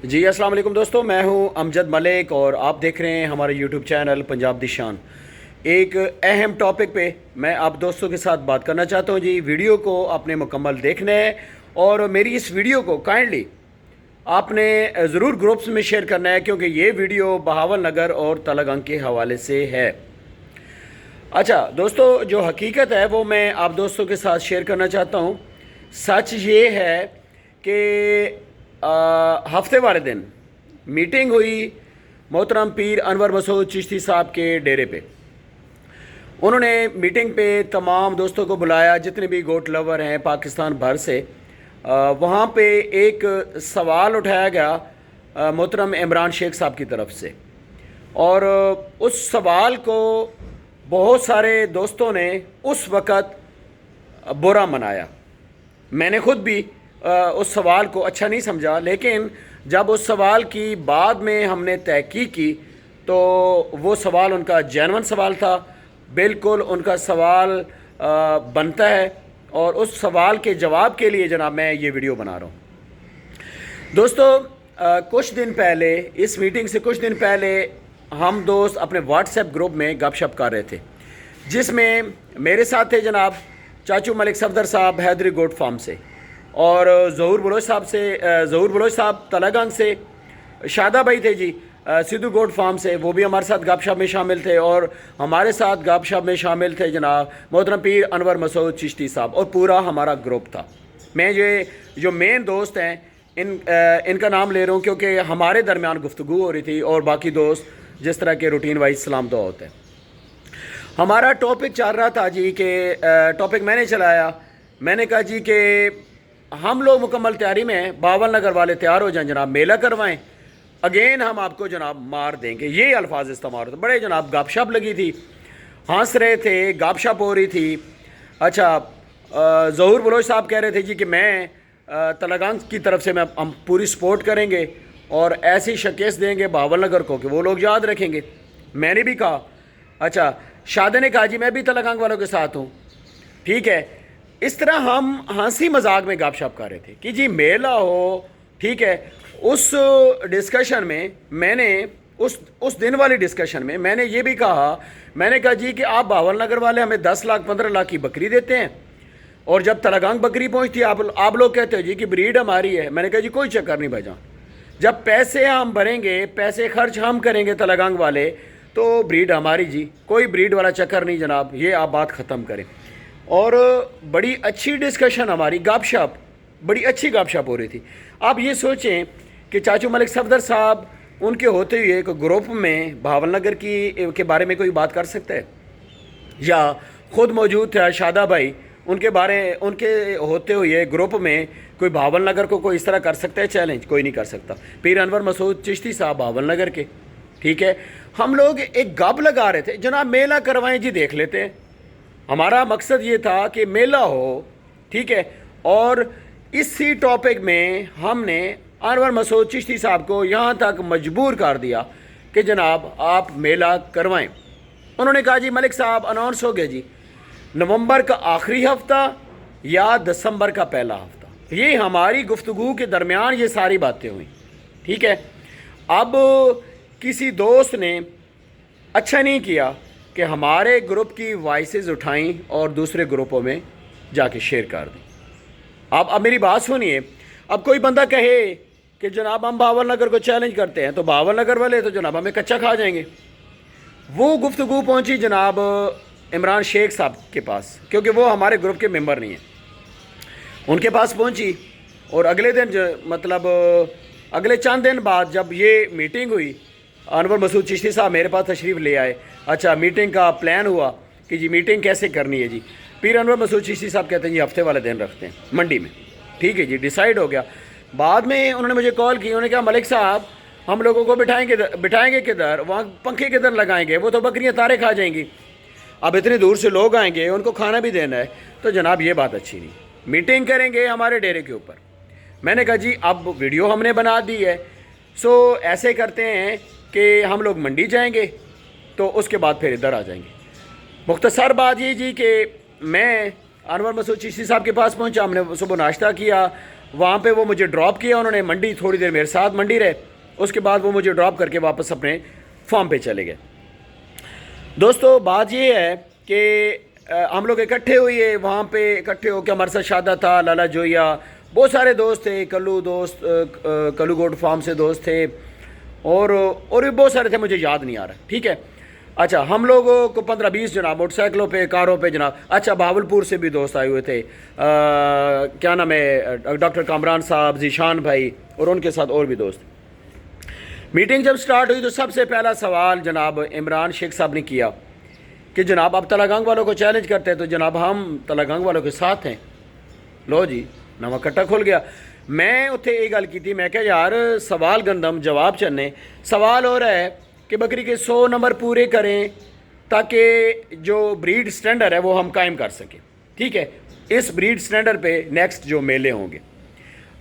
جی السلام علیکم دوستوں، میں ہوں امجد ملک اور آپ دیکھ رہے ہیں ہمارے یوٹیوب چینل پنجاب دی شان۔ ایک اہم ٹاپک پہ میں آپ دوستوں کے ساتھ بات کرنا چاہتا ہوں۔ جی ویڈیو کو آپ نے مکمل دیکھنا ہے اور میری اس ویڈیو کو کائنڈلی آپ نے ضرور گروپس میں شیئر کرنا ہے، کیونکہ یہ ویڈیو بہاول نگر اور تلہ گنگ کے حوالے سے ہے۔ اچھا دوستو، جو حقیقت ہے وہ میں آپ دوستوں کے ساتھ شیئر کرنا چاہتا ہوں۔ سچ یہ ہے کہ ہفتے والے دن میٹنگ ہوئی محترم پیر انور مسعود چشتی صاحب کے ڈیرے پہ۔ انہوں نے میٹنگ پہ تمام دوستوں کو بلایا، جتنے بھی گوٹ لور ہیں پاکستان بھر سے۔ وہاں پہ ایک سوال اٹھایا گیا محترم عمران شیخ صاحب کی طرف سے، اور اس سوال کو بہت سارے دوستوں نے اس وقت برا منایا۔ میں نے خود بھی اس سوال کو اچھا نہیں سمجھا، لیکن جب اس سوال کی بعد میں ہم نے تحقیق کی تو وہ سوال ان کا جینون سوال تھا، بالکل ان کا سوال بنتا ہے، اور اس سوال کے جواب کے لیے جناب میں یہ ویڈیو بنا رہا ہوں۔ دوستو، کچھ دن پہلے اس میٹنگ سے کچھ دن پہلے ہم دوست اپنے واٹس ایپ گروپ میں گپ شپ کر رہے تھے، جس میں میرے ساتھ تھے جناب چاچو ملک صفدر صاحب حیدری گوٹ فارم سے، اور ظہور بلوچ صاحب تلہ گنگ سے، شادہ بھائی تھے جی سدھو گوٹ فارم سے، وہ بھی ہمارے ساتھ گپ شپ میں شامل تھے، اور ہمارے ساتھ گپ شپ میں شامل تھے جناب محترم پیر انور مسعود چشتی صاحب، اور پورا ہمارا گروپ تھا۔ میں یہ جو مین دوست ہیں ان کا نام لے رہا ہوں، کیونکہ ہمارے درمیان گفتگو ہو رہی تھی، اور باقی دوست جس طرح کے روٹین وائز سلام دعا ہوتے ہیں۔ ہمارا ٹاپک چل رہا تھا جی کہ ٹاپک میں نے چلایا، میں نے کہا جی کہ ہم لوگ مکمل تیاری میں ہیں، بہاول نگر والے تیار ہو جائیں جناب، میلہ کروائیں، اگین ہم آپ کو جناب مار دیں گے، یہ الفاظ استعمال ہوتے۔ بڑے جناب گپ شپ لگی تھی، ہنس رہے تھے، گپ شپ ہو رہی تھی۔ اچھا، ظہور بلوچ صاحب کہہ رہے تھے جی کہ میں تلہ گنگ کی طرف سے ہم پوری سپورٹ کریں گے اور ایسی شکست دیں گے بہاول نگر کو کہ وہ لوگ یاد رکھیں گے۔ میں نے بھی کہا، اچھا شادے نے کہا جی میں بھی تلہ گنگ والوں کے ساتھ ہوں، ٹھیک ہے۔ اس طرح ہم ہنسی مذاق میں گپ شپ کر رہے تھے کہ جی میلہ ہو، ٹھیک ہے۔ اس ڈسکشن میں میں نے اس دن والی ڈسکشن میں میں نے یہ بھی کہا، میں نے کہا جی کہ آپ بہاول نگر والے ہمیں 10 لاکھ 15 لاکھ کی بکری دیتے ہیں، اور جب تلہ گنگ بکری پہنچتی ہے آپ لوگ کہتے ہیں جی کہ بریڈ ہماری ہے۔ میں نے کہا جی کوئی چکر نہیں بھائی جان، جب پیسے ہم بھریں گے، پیسے خرچ ہم کریں گے تلہ گنگ والے، تو بریڈ ہماری جی، کوئی بریڈ والا چکر نہیں جناب، یہ آپ بات ختم کریں۔ اور بڑی اچھی ڈسکشن ہماری، گپ شپ، بڑی اچھی گپ شپ ہو رہی تھی۔ آپ یہ سوچیں کہ چاچو ملک صفدر صاحب ان کے ہوتے ہوئے ایک گروپ میں بہاول نگر کے بارے میں کوئی بات کر سکتا ہے؟ یا خود موجود تھا شادہ بھائی، ان کے ہوتے ہوئے گروپ میں کوئی بہاول نگر کو کوئی اس طرح کر سکتا ہے چیلنج؟ کوئی نہیں کر سکتا۔ پیر انور مسعود چشتی صاحب بہاول نگر کے، ٹھیک ہے۔ ہم لوگ ایک گپ لگا رہے تھے جناب میلہ کروائیں جی، دیکھ لیتے ہیں۔ ہمارا مقصد یہ تھا کہ میلہ ہو، ٹھیک ہے، اور اسی ٹاپک میں ہم نے انور مسعود چشتی صاحب کو یہاں تک مجبور کر دیا کہ جناب آپ میلہ کروائیں۔ انہوں نے کہا جی ملک صاحب اناؤنس ہو گیا جی، نومبر کا آخری ہفتہ یا دسمبر کا پہلا ہفتہ۔ یہ ہماری گفتگو کے درمیان یہ ساری باتیں ہوئیں، ٹھیک ہے۔ اب کسی دوست نے اچھا نہیں کیا کہ ہمارے گروپ کی وائسز اٹھائیں اور دوسرے گروپوں میں جا کے شیئر کر دیں۔ اب میری بات سنیے، اب کوئی بندہ کہے کہ جناب ہم بہاول نگر کو چیلنج کرتے ہیں، تو بہاول نگر والے تو جناب ہمیں کچا کھا جائیں گے۔ وہ گفتگو پہنچی جناب عمران شیخ صاحب کے پاس، کیونکہ وہ ہمارے گروپ کے ممبر نہیں ہیں، ان کے پاس پہنچی، اور اگلے دن مطلب اگلے چند دن بعد جب یہ میٹنگ ہوئی، انور مسعود چشتی صاحب میرے پاس تشریف لے آئے۔ اچھا میٹنگ کا پلان ہوا کہ جی میٹنگ کیسے کرنی ہے جی۔ پیر انور مسعود چشتی صاحب کہتے ہیں جی ہفتے والے دن رکھتے ہیں منڈی میں، ٹھیک ہے جی، ڈیسائیڈ ہو گیا۔ بعد میں انہوں نے مجھے کال کی، انہوں نے کہا ملک صاحب ہم لوگوں کو بٹھائیں گے کدھر، وہاں پنکھے کدھر لگائیں گے، وہ تو بکریاں تارے کھا جائیں گی، اب اتنی دور سے لوگ آئیں گے ان کو کھانا بھی دینا ہے، تو جناب یہ بات اچھی نہیں، میٹنگ کریں گے ہمارے ڈیرے کے اوپر۔ میں نے کہا جی اب ویڈیو ہم نے بنا دی ہے، سو ایسے کرتے ہیں کہ ہم لوگ منڈی جائیں گے تو اس کے بعد پھر ادھر آ جائیں گے۔ مختصر بات یہ جی کہ میں انور مسعود چشتی صاحب کے پاس پہنچا، ہم نے صبح ناشتہ کیا، وہاں پہ وہ مجھے ڈراپ کیا انہوں نے منڈی، تھوڑی دیر میرے ساتھ منڈی رہے، اس کے بعد وہ مجھے ڈراپ کر کے واپس اپنے فارم پہ چلے گئے۔ دوستو بات یہ ہے کہ ہم لوگ اکٹھے ہوئے وہاں پہ، اکٹھے ہو کے ہمارے ساتھ شادہ تھا، لالا جویا، بہت سارے دوست تھے، کلو گوڈ فارم سے دوست تھے، اور بھی بہت سارے تھے، مجھے یاد نہیں آ رہا، ٹھیک ہے۔ اچھا ہم لوگوں کو 15-20 جناب موٹر سائیکلوں پہ، کاروں پہ جناب، اچھا بہاولپور سے بھی دوست آئے ہوئے تھے، کیا نام ہے، ڈاکٹر کامران صاحب، ذیشان بھائی، اور ان کے ساتھ اور بھی دوست۔ میٹنگ جب سٹارٹ ہوئی تو سب سے پہلا سوال جناب عمران شیخ صاحب نے کیا کہ جناب آپ تلہ گنگ والوں کو چیلنج کرتے ہیں تو جناب ہم تلہ گنگ والوں کے ساتھ ہیں۔ لو جی نواں کٹا کھل گیا۔ میں اتنے یہ گل کی تھی، میں کہا یار سوال گندم جواب چنے، سوال ہو رہا ہے کہ بکری کے 100 نمبر پورے کریں تاکہ جو بریڈ سٹینڈر ہے وہ ہم قائم کر سکیں، ٹھیک ہے، اس بریڈ سٹینڈر پہ نیکسٹ جو میلے ہوں گے۔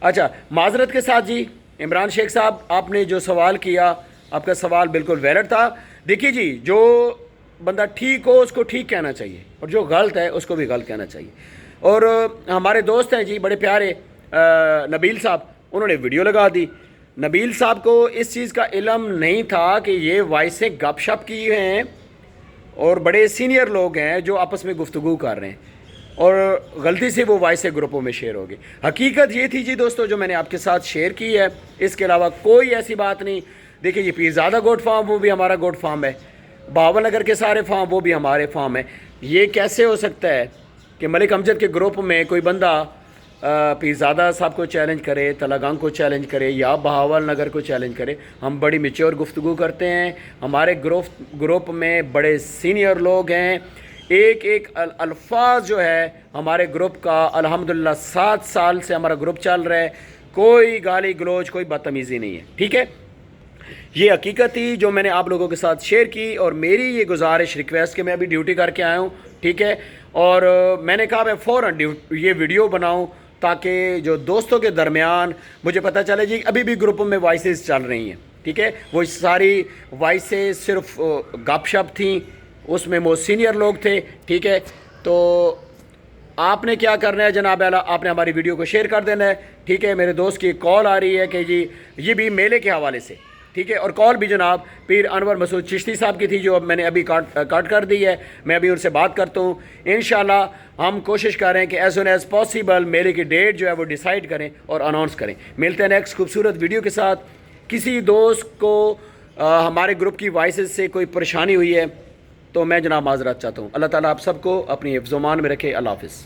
اچھا معذرت کے ساتھ جی عمران شیخ صاحب، آپ نے جو سوال کیا آپ کا سوال بالکل ویلڈ تھا۔ دیکھیے جی، جو بندہ ٹھیک ہو اس کو ٹھیک کہنا چاہیے، اور جو غلط ہے اس کو بھی غلط کہنا چاہیے۔ اور ہمارے دوست ہیں جی بڑے پیارے نبیل صاحب، انہوں نے ویڈیو لگا دی۔ نبیل صاحب کو اس چیز کا علم نہیں تھا کہ یہ وائس سے گپ شپ کی ہیں، اور بڑے سینئر لوگ ہیں جو آپس میں گفتگو کر رہے ہیں، اور غلطی سے وہ وائس سے گروپوں میں شیئر ہو گئی۔ حقیقت یہ تھی جی دوستو جو میں نے آپ کے ساتھ شیئر کی ہے، اس کے علاوہ کوئی ایسی بات نہیں۔ دیکھیں جی پیرزادہ گوٹ فارم وہ بھی ہمارا گوٹ فارم ہے، بہاول نگر کے سارے فارم وہ بھی ہمارے فارم ہیں۔ یہ کیسے ہو سکتا ہے کہ ملک امجد کے گروپ میں کوئی بندہ پیرزادہ صاحب کو چیلنج کرے، تلہ گنگ کو چیلنج کرے، یا بہاول نگر کو چیلنج کرے؟ ہم بڑی میچور گفتگو کرتے ہیں، ہمارے گروپ میں بڑے سینئر لوگ ہیں، ایک ایک الفاظ جو ہے ہمارے گروپ کا الحمدللہ 7 سال سے ہمارا گروپ چل رہا ہے، کوئی گالی گلوچ، کوئی بدتمیزی نہیں ہے، ٹھیک ہے۔ یہ حقیقت تھی جو میں نے آپ لوگوں کے ساتھ شیئر کی، اور میری یہ گزارش ریکویسٹ کہ میں ابھی ڈیوٹی کر کے آیا ہوں، ٹھیک ہے، اور میں نے کہا میں فوراً یہ ویڈیو بناؤں تاکہ جو دوستوں کے درمیان مجھے پتہ چلے جی ابھی بھی گروپوں میں وائسز چل رہی ہیں، ٹھیک ہے، وہ ساری وائسز صرف گپ شپ تھیں، اس میں وہ سینئر لوگ تھے، ٹھیک ہے۔ تو آپ نے کیا کرنا ہے جناب اعلیٰ، آپ نے ہماری ویڈیو کو شیئر کر دینا ہے، ٹھیک ہے۔ میرے دوست کی کال آ رہی ہے کہ جی یہ بھی میلے کے حوالے سے، ٹھیک ہے، اور کال بھی جناب پیر انور مسعود چشتی صاحب کی تھی جو اب میں نے ابھی کاٹ کر دی ہے، میں ابھی ان سے بات کرتا ہوں۔ انشاءاللہ ہم کوشش کر رہے ہیں کہ ایز سون ایز پاسبل میلے کی ڈیٹ جو ہے وہ ڈیسائیڈ کریں اور اناؤنس کریں۔ ملتے ہیں نیکسٹ خوبصورت ویڈیو کے ساتھ۔ کسی دوست کو ہمارے گروپ کی وائسز سے کوئی پریشانی ہوئی ہے تو میں جناب معذرت چاہتا ہوں۔ اللہ تعالیٰ آپ سب کو اپنی حفظ و امان میں رکھے۔ اللہ حافظ۔